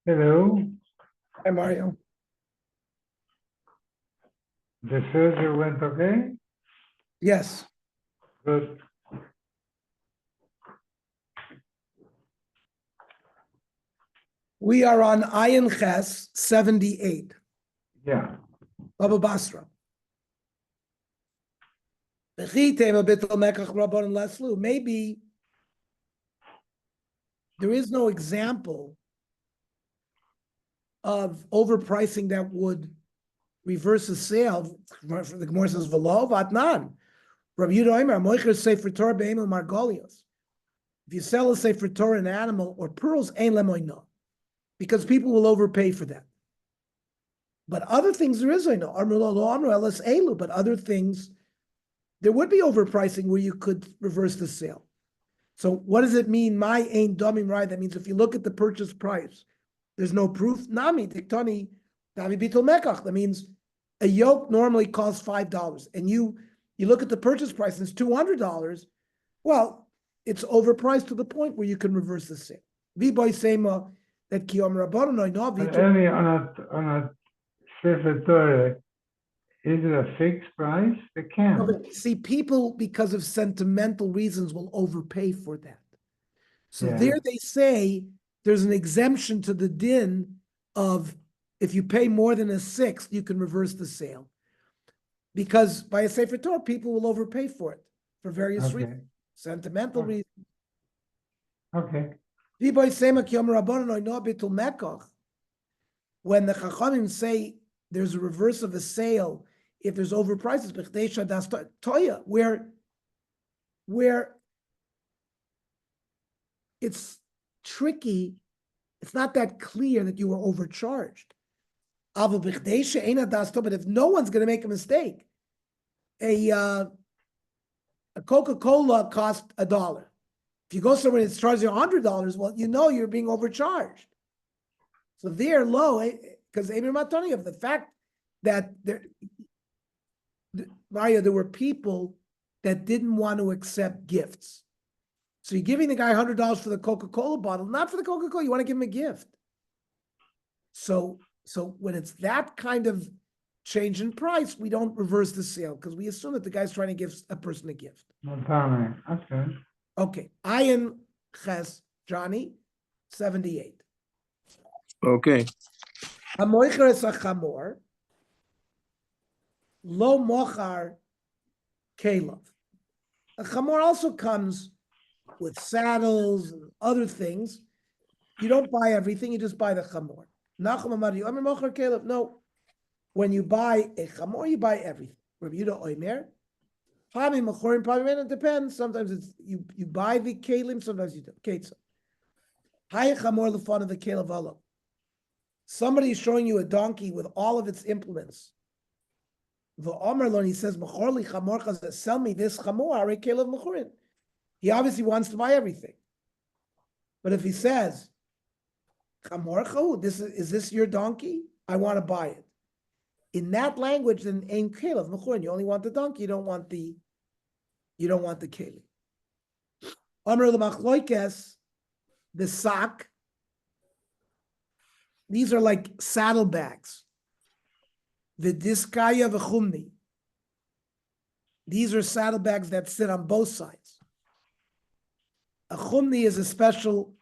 Hello, Hi, Mario. the surgery went okay? Yes, Good. we are on Ayin Ches 78, Yeah, Bava Basra. Maybe there is no example of overpricing that would reverse a sale. The Gemara says, "V'lo vatnan." Rabbi Yehuda Omer, "Moicher sefer Torah be'emel margolios." If you sell a sefer Torah, an animal or pearls, ein lemoino, because people will overpay for that. But other things there is oino. Amru lo amru elas elu. But other things there would be overpricing where you could reverse the sale. So what does it mean? My ain domim right. That means if you look at the purchase price, there's no proof. Nami tiktani davi bitul mekach. That means a yoke normally costs $5, and you look at the purchase price and it's $200. Well, it's overpriced to the point where you can reverse the sale. V'boy sema that kiyom rabbanon no but vitul. only on a Sefer Torah, is it a fixed price? They No, can't. but see, people, because of sentimental reasons, will overpay for that. So Yeah. there they say there's an exemption to the din of if you pay more than a sixth, you can reverse the sale. Because by a Sefer Torah, people will overpay for it for various Okay, reasons, sentimental Oh. reasons. okay. When the Chachamim say there's a reverse of a sale if there's overprices, where it's tricky, it's not that clear that you were overcharged. But if no one's going to make a mistake, a Coca-Cola cost $1. If you go somewhere and it's charging you $100, well, you know you're being overcharged. So they're low, because Amir Matani of the fact that Mario, there were people that didn't want to accept gifts. So you're giving the guy $100 for the Coca-Cola bottle, not for the Coca-Cola, you want to give him a gift. So when it's that kind of change in price, we don't reverse the sale because we assume that the guy's trying to give a person a gift. Okay. Okay, Ayin Ches, Johnny, 78. Okay. Hamoicher es chamor, lo mochar kelav. A chamor also comes with saddles and other things. You don't buy everything, you just buy the chamor. No, when you buy a chamor, you buy everything. Rabbi Yehuda Omer, it depends. Sometimes it's you buy the kelim, sometimes you don't. Ketza. Hay chamor lefon of the kelav alo. Somebody is showing you a donkey with all of its implements. The Omerlon, he says, "Mechorli chamor chazeh, sell me this chamor, are kelav mechorin." He obviously wants to buy everything. But if he says, chamor chahu, is this your donkey? I want to buy it. In that language, then ein kelav mechorin. You only want the donkey. You don't want the keli. Omer lemachloikes, the sock. These are like saddlebags. The diskaya v'chumni. These are saddlebags that sit on both sides. A chumni is a special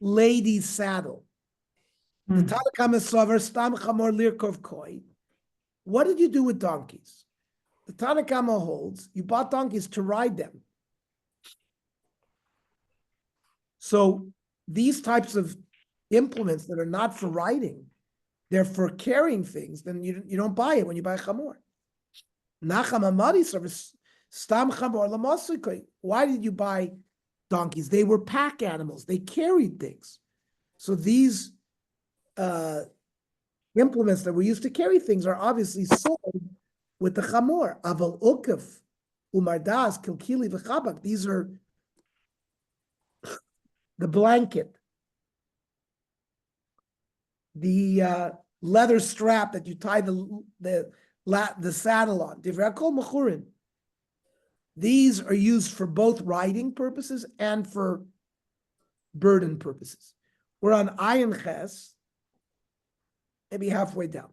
lady's saddle. The Tanakama Sover Stam Chamor Lirkov Koi. What did you do with donkeys? The Tanakama holds you bought donkeys to ride them. So these types of implements that are not for riding, they're for carrying things, then you don't buy it when you buy a chamor. Nacham Amadi service Stam Chamor Lamasukoi. Why did you buy donkeys? They were pack animals. They carried things. So these implements that were used to carry things are obviously sold with the chamor. Aval ukaf, umardas, kilkili, v'chabak. These are the blanket, the leather strap that you tie the saddle on. Divrakol mechurin. These are used for both riding purposes and for burden purposes. We're on Ayin Ches maybe halfway down.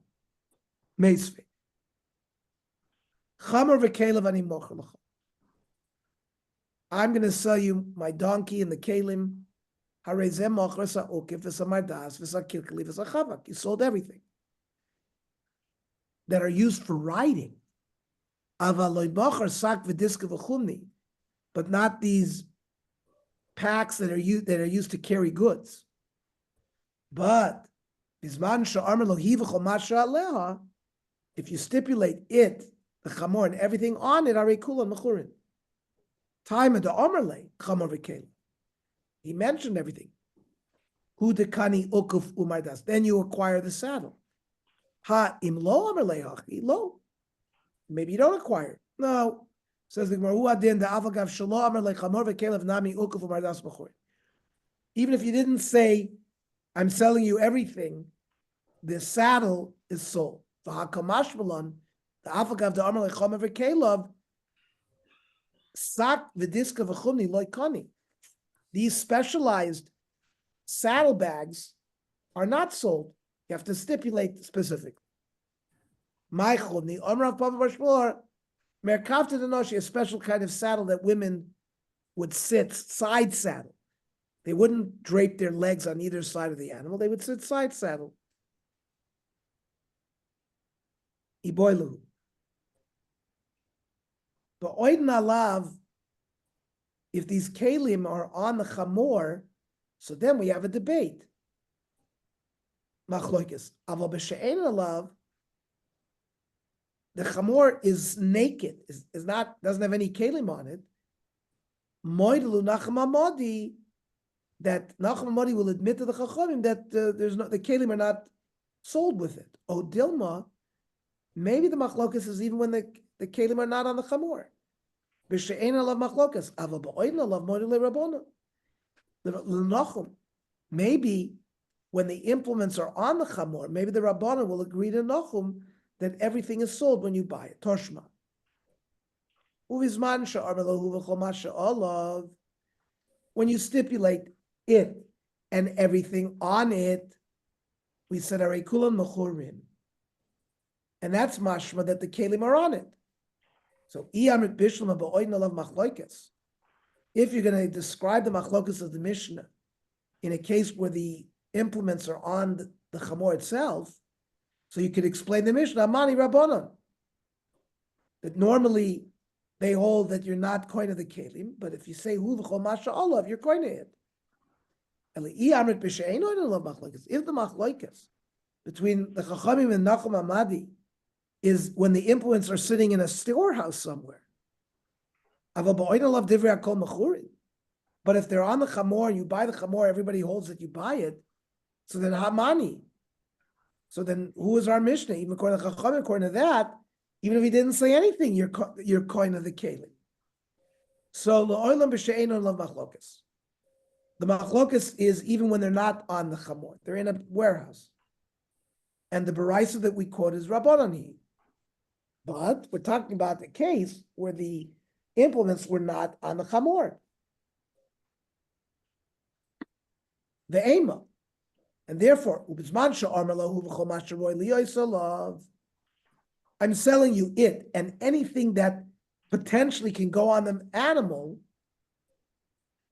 Meisve. Chamor v'kelev ani mocher l'cha. I'm going to sell you my donkey and the kelim. Harezem mocher sa'okif v'samardas v'sakilkali v'sachavak. You sold everything that are used for riding. Avaloi mocher sak v'diska v'chumni, but not these packs that are used to carry goods. But bisman sha'armer lo hivachol masha aleha, if you stipulate it, the chamor and everything on it, are kulan mechurin. Time of the omerle chamor v'kelim. He mentioned everything. Hu dekani ukuf umardas. Then you acquire the saddle. Ha im lo omerle hachi lo. Maybe you don't acquire it. No. Says the Gemara, hu adin the avagav shelo omerle chamor v'kelim nami ukuf umardas mechurin. Even if you didn't say, I'm selling you everything, the saddle is sold. V'hakamash malon, the afagav the amar lechomer v'kelev, sak v'diska v'chumni loikani. These specialized saddlebags are not sold. You have to stipulate specifically. My chumni, amar of Bava Basra Daf, merkavta denoshi, a special kind of saddle that women would sit, side saddle. They wouldn't drape their legs on either side of the animal. They would sit side saddle. Iboilu. But oidin alav, if these kalim are on the chamor, so then we have a debate. Machloikis. Aval b'she'ein alav, the chamor is naked, is not, doesn't have any kalim on it. Moidelu nacham amodi, that Nachum Amodi will admit to the Chachamim that there's no, the kelim are not sold with it. Oh, Dilma, maybe the machlokas is even when the kelim are not on the chamor. B'she'ein alav machlokas, ava ba'oin alav moed le'rabona. L'Nachum, maybe when the implements are on the chamor, maybe the Rabbana will agree to Nachum that everything is sold when you buy it. Toshma. Uvizman sha'ar melohu v'chol ma sha'alav. When you stipulate it and everything on it, we said arekulan mechurin, and that's mashma that the kelim are on it. So iyamrit bishlama ba'oidin alav machlokas. If you're going to describe the machlokas of the Mishnah in a case where the implements are on the chamor itself, so you could explain the Mishnah amani rabbanon, that normally they hold that you're not koine of the kelim, but if you say hu v'chol masha olav, you're koine it. If the machlokas between the Chachamim and Nachum Amadi is when the implements are sitting in a storehouse somewhere, but if they're on the chamor and you buy the chamor, everybody holds that you buy it, so then hamani. So then who is our Mishnah? Even according to Chachamim, according to that, even if he didn't say anything, you're koine of the kelim. So la'olam b'she'ein olav machlokas. The machlokas is even when they're not on the chamor, they're in a warehouse. And the baraisa that we quote is Rabbanani. But we're talking about the case where the implements were not on the chamor. The ema. And therefore, I'm selling you it and anything that potentially can go on the animal,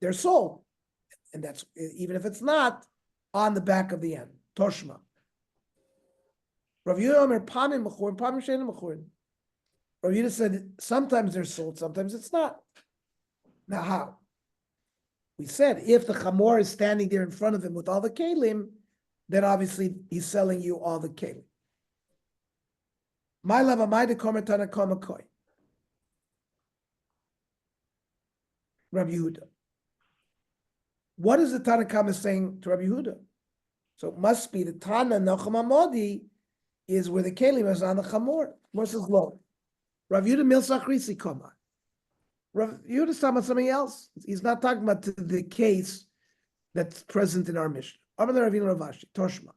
they're sold. And that's even if it's not on the back of the end. Toshma. Rav Yehuda said sometimes they're sold, sometimes it's not. Now how? We said if the chamor is standing there in front of him with all the kelim, then obviously he's selling you all the kelim. My lava my dekomatana komakoi. Rav Yehuda. What is the Tanakama saying to Rabbi Yehuda? So it must be the Tana Nachum Amodi is where the kelim is on the chamor. Versus low. Rav Yehuda milsachrisi koma. Rav Yehuda is talking about something else. He's not talking about the case that's present in our Mishnah. Amar Ravina Ravashi Toshma.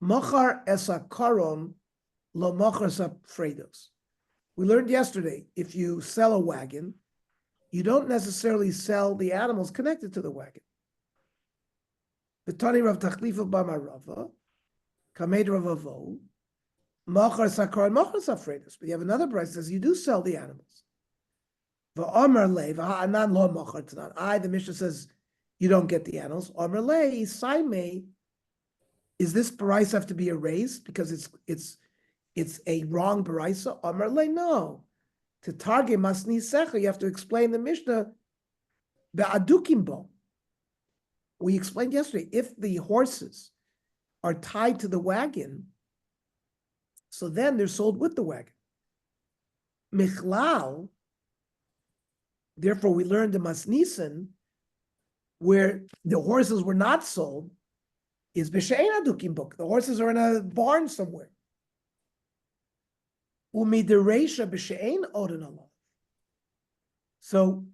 Machar esa karon lo machar esa fredos. We learned yesterday if you sell a wagon, you don't necessarily sell the animals connected to the wagon. B'tani Rav Tachlif of Bamarava, Kamed Rav Avo, Machar Sakar and Machar Safredus. But you have another price that says you do sell the animals. V'Amar Le, v'Ha'anan Lo Machar Tanan. The Mishnah says you don't get the animals. Amar Le, Isaime. Is this price have to be erased because it's a wrong barisa? Amar Le, no. To target masni secher, you have to explain the Mishnah be'adukim bo. We explained yesterday, if the horses are tied to the wagon, so then they're sold with the wagon. Michlal, therefore we learned the masnisen, where the horses were not sold, is b'she'en adukim bo. The horses are in a barn somewhere. Umidereisha b'she'en oden alav. So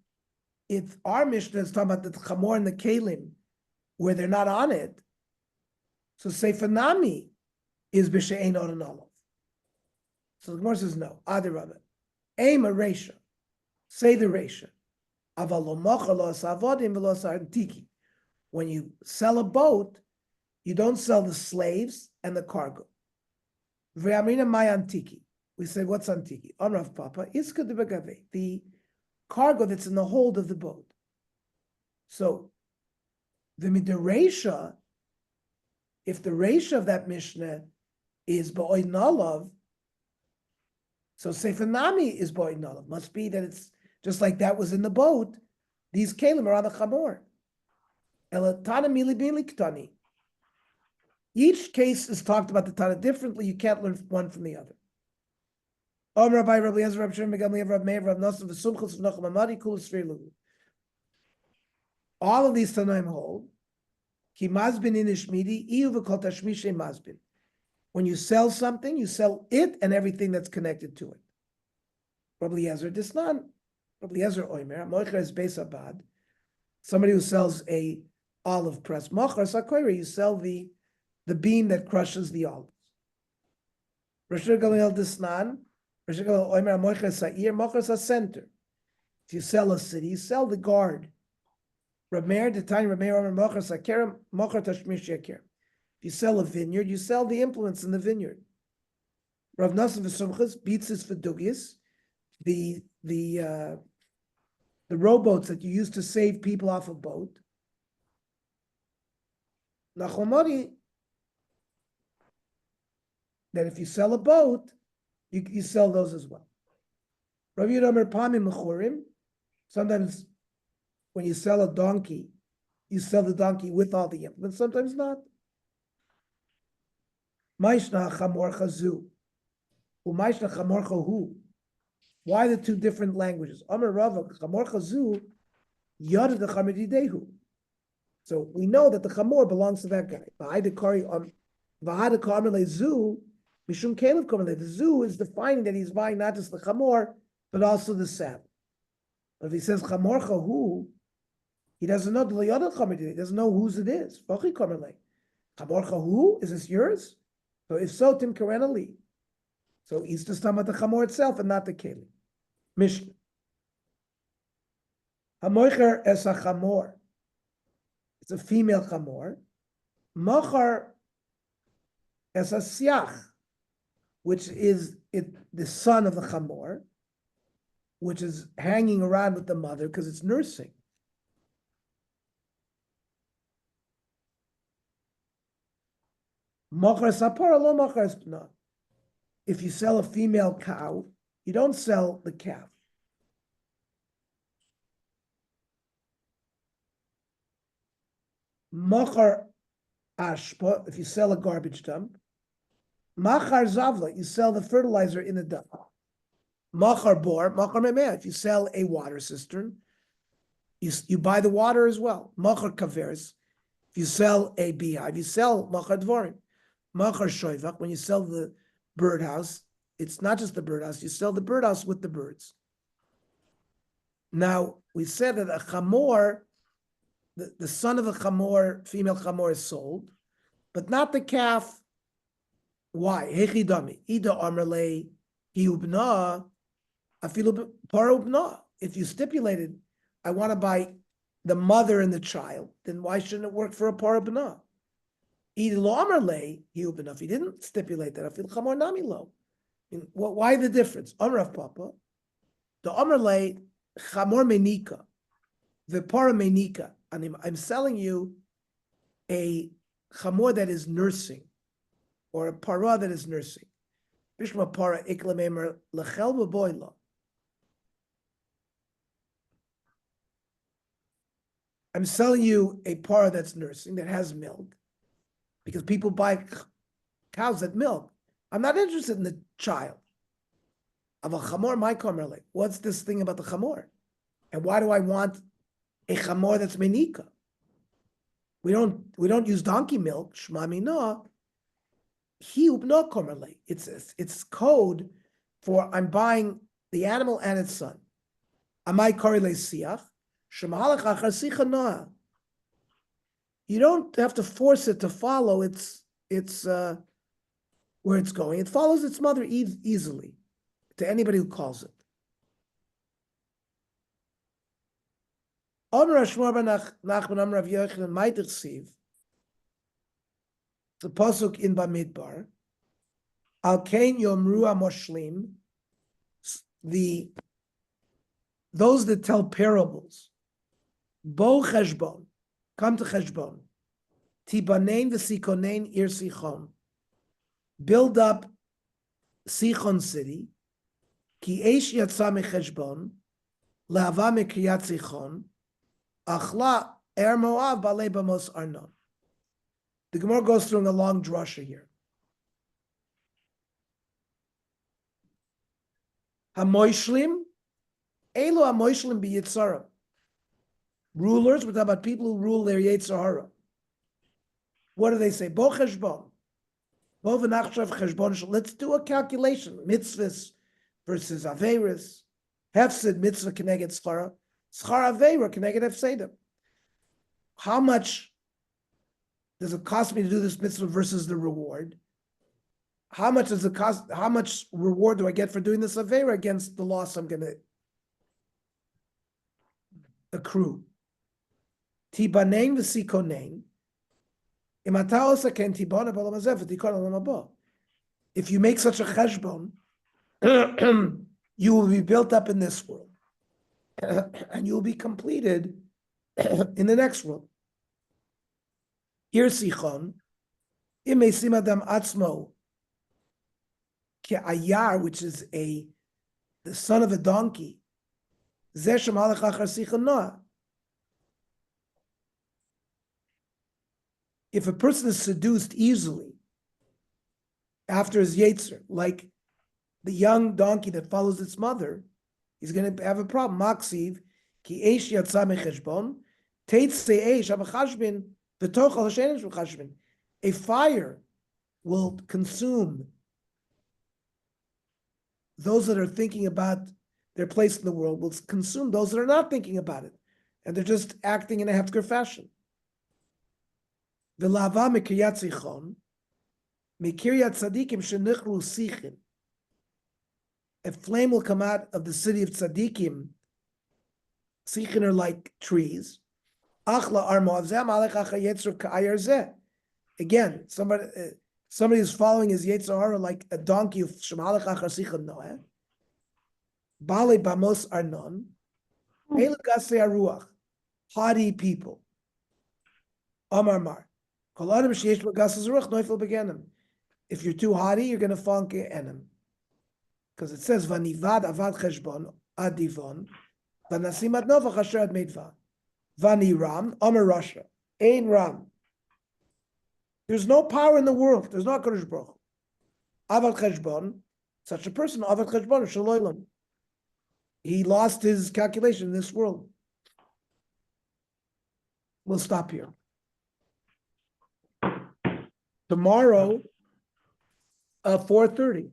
if our Mishnah is talking about the chamor and the kalim, where they're not on it, so Seifanami is b'she'en oden alav. So the Gemara says no. Adirabah, aim a reisha, say the reisha. Aval lo mocha lo asavodim v'lo asantiki. When you sell a boat, you don't sell the slaves and the cargo. V'amrina my antiki. We say, what's antiki? Amrav Papa, iska de begave, the cargo that's in the hold of the boat. So, the reisha, if the reisha of that Mishnah is ba'oid nalav, so Seifanami is ba'oid nalav. Must be that it's just like that was in the boat. These kalim are on the chamor. Elatana mili bili ktani. Each case is talked about the Tana differently. You can't learn one from the other. All of these Tanaim hold. When you sell something, you sell it and everything that's connected to it. Rabbi Eliezer Disnan. Rabbi Eliezer Oimer. Moicher is Beis Abad. Somebody who sells a olive press. Mocher Sakoira. You sell the beam that crushes the olives. Rosh Gamliel Disnan. If you sell a city, you sell the guard. If you sell a vineyard, you sell the implements in the vineyard. Rav Nasan v'Sumchas beats his fedugias, the rowboats that you use to save people off a boat. Nachomari, that if you sell a boat, you sell those as well. Rav Yehuda Pamim Mechurim. Sometimes when you sell a donkey, you sell the donkey with all the implements, sometimes not. Maishna Chamor Chazu. Umaishna Chamor Chahu. Why the two different languages? Amar Rava Chamor Chazu Yada the Chamedidehu. So we know that the Chamor belongs to that guy. V'hada Karmele Zu. Mishum Caleb Komeleh. The zoo is defining that he's buying not just the chamor, but also the saddle. But if he says chamor chahu, he doesn't know the liyada chamor. He doesn't know whose it is. Vachi Komeleh. Chamor chahu, is this yours? So if so, Tim Karenali. So he's just talking about the chamor itself and not the kelim. Mishnah. Hamoicher es a chamor. It's a female chamor. Mochar es a siach, which is the son of the chamor, which is hanging around with the mother because it's nursing. Mochar sapor lo mochar espna. If you sell a female cow, you don't sell the calf. Mochar ashpa, if you sell a garbage dump. Machar zavla, you sell the fertilizer in the dump. Machar bor, machar memeh, if you sell a water cistern, you buy the water as well. Machar kaveres, if you sell a beehive, you sell machar dvorim. Machar shoivach, when you sell the birdhouse, it's not just the birdhouse, you sell the birdhouse with the birds. Now, we said that a chamor, the son of a chamor, female chamor is sold, but not the calf. Why? Hechidami. Ida amarle hiubna afilu parubna. If you stipulated, I want to buy the mother and the child, then why shouldn't it work for a parubna? He didn't stipulate that. I feel chamor nami lo. Why the difference? Amar of Papa, the Amar le chamor menika, the para menika, and I'm selling you a chamor that is nursing, or a para that is nursing. Bishma para iklamemer lechel b'boila. I'm selling you a para that's nursing, that has milk, because people buy cows that milk. I'm not interested in the child. Of a chamor, my kamerle. What's this thing about the chamor? And why do I want a chamor that's menika? We don't use donkey milk. Shma mina. Hiub no kamerle. It's code for I'm buying the animal and its son. Amai korele siach. Shemahalach achar sicha noah. You don't have to force it to follow its where it's going. It follows its mother easily to anybody who calls it. Omer Ashmar ben Nachman Amar Rav Yochanan Ma'itich Siv. The pasuk in Bamidbar. Al Kain Yomru Amoshlim. Those that tell parables. Bo Cheshbon. Come to Cheshbon. Tibanein v'sikonein ir Sichon. Build up Sichon city. Ki eish yatsa mecheshbon. Le'ava mekriyat Sichon. Achla er Moav balei bamos Arnon. The Gemara goes through a long drasha here. Hamoishlim, elu hamoishlim biyitzara. Rulers, we're talking about people who rule their Yetzirah. What do they say? Bo cheshbon. Bo v'nachshav cheshbon. Let's do a calculation. Mitzvahs versus averis. Hefsid mitzvah keneged schara. Schar aveira keneged hefsedim. How much does it cost me to do this mitzvah versus the reward? How much does it cost? How much reward do I get for doing this aveira against the loss I'm going to accrue? Tibanein v'sikonein. If you make such a cheshbon, you will be built up in this world, and you will be completed in the next world. Ir Sichon, imesim adam atzmo, ke'ayar, which is the son of a donkey. Zeh shemalach achar Sichon noah. If a person is seduced easily after his yetzer, like the young donkey that follows its mother, he's going to have a problem. Maksiv, ki eish yatsa mecheshbon, teitzei eish abachashbin v'toch al hashenesh v'chashbin. A fire will consume those that are thinking about their place in the world, will consume those that are not thinking about it, and they're just acting in a hefker fashion. V'lava mekiryat zichon, mekiryat tzadikim shenichru sichin. A flame will come out of the city of tzadikim. Sichin are like trees. Achla armoav zeh malech acha yetzer ka'ayar zeh. Again, somebody is following his yetzer hara like a donkey of shemalech acha sichin noeh. Bale bamos arnon. Elu gasei aruach. Haughty people. Amar mar. Kol adam sheyesh b'gasei aruach noifel begenim. If you're too haughty, you're going to fall into enem. Because it says vanivad avad cheshbon adivon vanasim ad nova chasher ad meidva vani ram amar rasha ein ram. There's no power in the world. There's no Kodesh Baruch Hu. Avad cheshbon, such a person avad cheshbon shaloylam. He lost his calculation in this world. We'll stop here. Tomorrow, 4:30.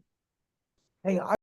Hang on.